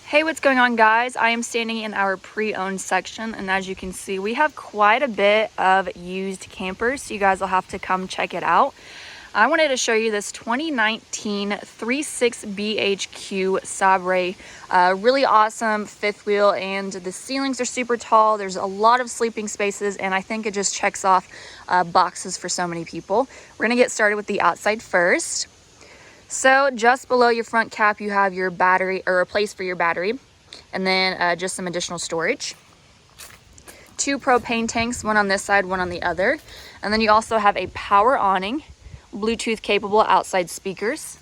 Hey, what's going on, guys? I am standing in our pre-owned section, and as you can see, we have quite a bit of used campers, so you guys will have to come check it out. I wanted to show you this 2019 36BHQ Sabre, really awesome fifth wheel, and the ceilings are super tall. There's a lot of sleeping spaces, and I think it just checks off boxes for so many people. We're gonna get started with the outside first. So just below your front cap, you have your battery, or a place for your battery, and then just some additional storage. 2 propane tanks, one on this side, one on the other. And then you also have a power awning, Bluetooth capable outside speakers,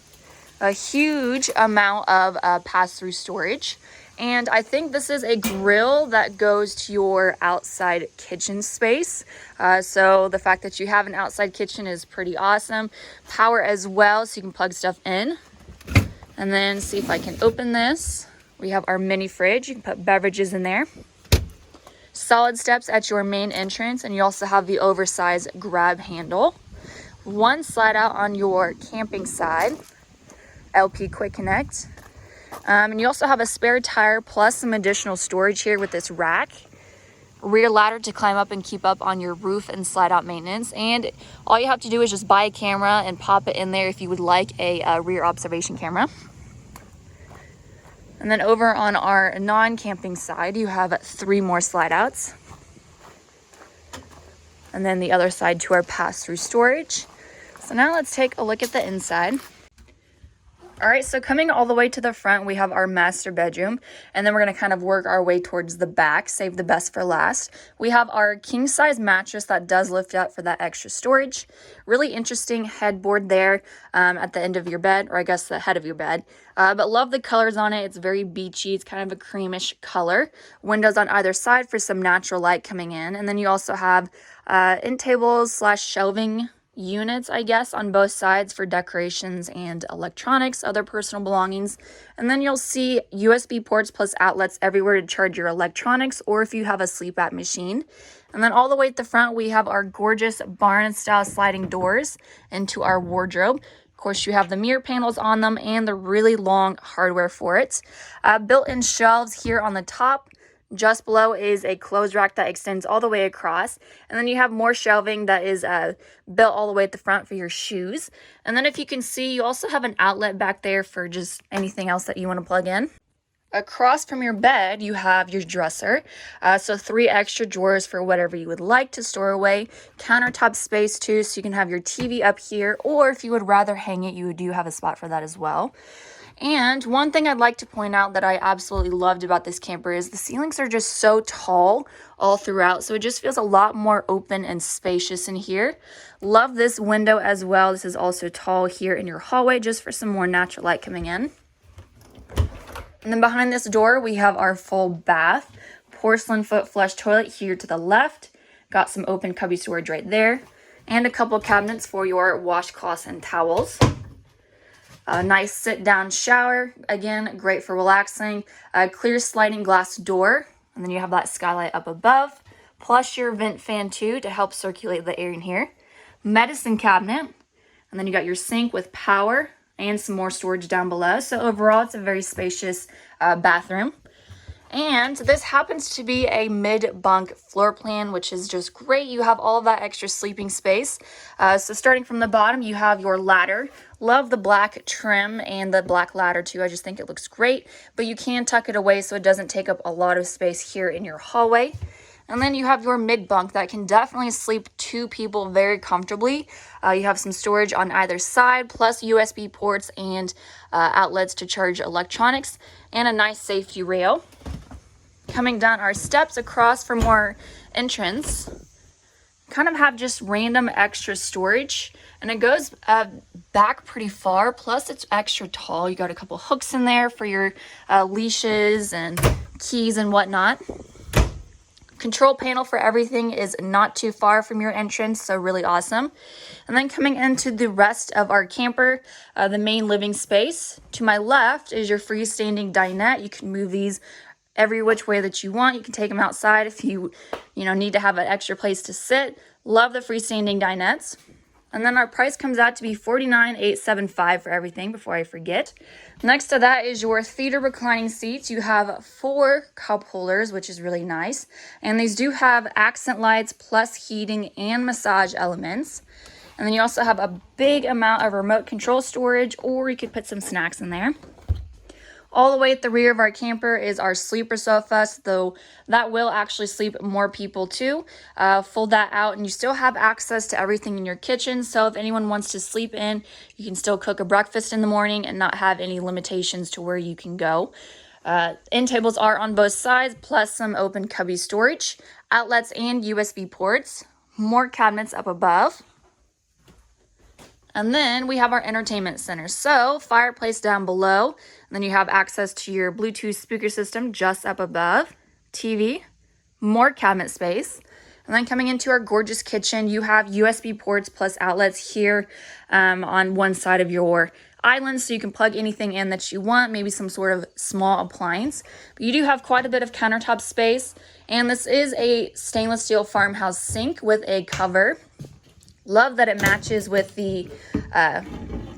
a huge amount of pass-through storage. And I think this is a grill that goes to your outside kitchen space. So the fact that you have an outside kitchen is pretty awesome. Power as well, so you can plug stuff in. And then see if I can open this. We have our mini fridge. You can put beverages in there. Solid steps at your main entrance, and you also have the oversized grab handle. One slide out on your camping side, LP Quick Connect. And you also have a spare tire plus some additional storage here with this rack. Rear ladder to climb up and keep up on your roof and slide out maintenance. And all you have to do is just buy a camera and pop it in there if you would like a rear observation camera. And then over on our non-camping side, you have 3 more slide outs. And then the other side to our pass-through storage. So now let's take a look at the inside. All right, so coming all the way to the front, we have our master bedroom, and then we're gonna kind of work our way towards the back, save the best for last. We have our king size mattress that does lift up for that extra storage. Really interesting headboard there at the end of your bed, or I guess the head of your bed. But love the colors on it. It's very beachy. It's kind of a creamish color. Windows on either side for some natural light coming in. And then you also have end tables / shelving units, I guess, on both sides for decorations and electronics, other personal belongings. And then you'll see USB ports plus outlets everywhere to charge your electronics, or if you have a sleep app machine. And then all the way at the front, we have our gorgeous barn style sliding doors into our wardrobe. Of course, you have the mirror panels on them and the really long hardware for it. Built-in shelves here on the top. Just below is a clothes rack that extends all the way across. And then you have more shelving that is built all the way at the front for your shoes. And then if you can see, you also have an outlet back there for just anything else that you want to plug in. Across from your bed, you have your dresser. So 3 extra drawers for whatever you would like to store away. Countertop space too, so you can have your TV up here. Or if you would rather hang it, you do have a spot for that as well. And one thing I'd like to point out that I absolutely loved about this camper is the ceilings are just so tall all throughout. So it just feels a lot more open and spacious in here. Love this window as well. This is also tall here in your hallway just for some more natural light coming in. And then behind this door, we have our full bath. Porcelain foot flush toilet here to the left. Got some open cubby storage right there. And a couple cabinets for your washcloths and towels. A nice sit-down shower, again, great for relaxing. A clear sliding glass door, and then you have that skylight up above, plus your vent fan too to help circulate the air in here. Medicine cabinet, and then you got your sink with power and some more storage down below. So overall, it's a very spacious bathroom. And this happens to be a mid-bunk floor plan, which is just great. You have all of that extra sleeping space. So starting from the bottom, you have your ladder. Love the black trim and the black ladder too. I just think it looks great, but you can tuck it away so it doesn't take up a lot of space here in your hallway. And then you have your mid-bunk that can definitely sleep 2 people very comfortably. You have some storage on either side, plus USB ports and outlets to charge electronics, and a nice safety rail. Coming down our steps across from our entrance, kind of have just random extra storage, and it goes back pretty far, plus it's extra tall. You got a couple hooks in there for your leashes and keys and whatnot. Control panel for everything is not too far from your entrance, so really awesome. And then coming into the rest of our camper, the main living space. To my left is your freestanding dinette. You can move these every which way that you want. You can take them outside if you need to have an extra place to sit. Love the freestanding dinettes. And then our price comes out to be $49,875 for everything before I forget. Next to that is your theater reclining seats. You have 4 cup holders, which is really nice. And these do have accent lights plus heating and massage elements. And then you also have a big amount of remote control storage, or you could put some snacks in there. All the way at the rear of our camper is our sleeper sofa, though that will actually sleep more people too. Fold that out and you still have access to everything in your kitchen. So if anyone wants to sleep in, you can still cook a breakfast in the morning and not have any limitations to where you can go. End tables are on both sides, plus some open cubby storage, outlets and USB ports, more cabinets up above. And then we have our entertainment center. So fireplace down below, and then you have access to your Bluetooth speaker system just up above, TV, more cabinet space. And then coming into our gorgeous kitchen, you have USB ports plus outlets here on one side of your island, so you can plug anything in that you want, maybe some sort of small appliance. But you do have quite a bit of countertop space, and this is a stainless steel farmhouse sink with a cover. Love that it matches with the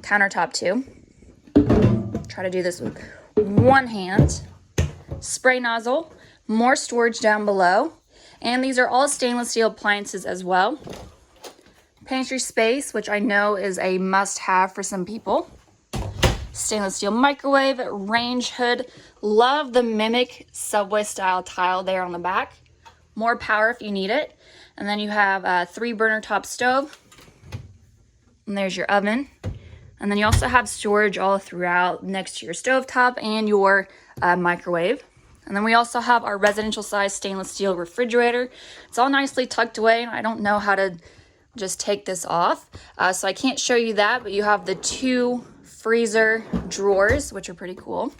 countertop too. Try to do this with one hand. Spray nozzle, more storage down below. And these are all stainless steel appliances as well. Pantry Space, which I know is a must-have for some people. Stainless steel microwave, range hood. Love the Mimic Subway style tile there on the back. More power if you need it. And then you have a 3-burner top stove. And there's your oven. And then you also have storage all throughout next to your stovetop and your microwave. And then we also have our residential size stainless steel refrigerator. It's all nicely tucked away. I don't know how to just take this off. So I can't show you that, but you have the 2 freezer drawers, which are pretty cool.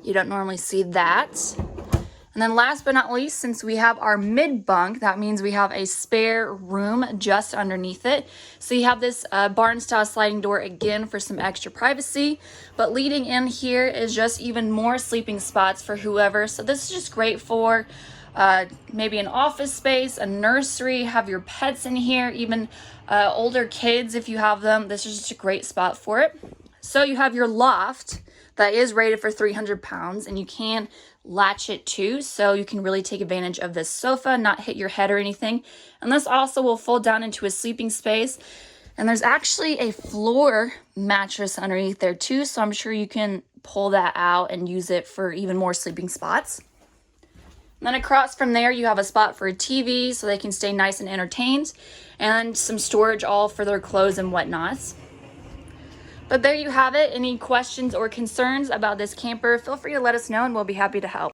You don't normally see that. And then last but not least, since we have our mid-bunk, that means we have a spare room just underneath it. So you have this barn-style sliding door again for some extra privacy. But leading in here is just even more sleeping spots for whoever. So this is just great for maybe an office space, a nursery, have your pets in here, even older kids if you have them. This is just a great spot for it. So you have your loft that is rated for 300 pounds, and you can latch it too, so you can really take advantage of this sofa, not hit your head or anything. And this also will fold down into a sleeping space. And there's actually a floor mattress underneath there too, so I'm sure you can pull that out and use it for even more sleeping spots. And then across from there, you have a spot for a TV so they can stay nice and entertained, and some storage all for their clothes and whatnots. But there you have it. Any questions or concerns about this camper, feel free to let us know and we'll be happy to help.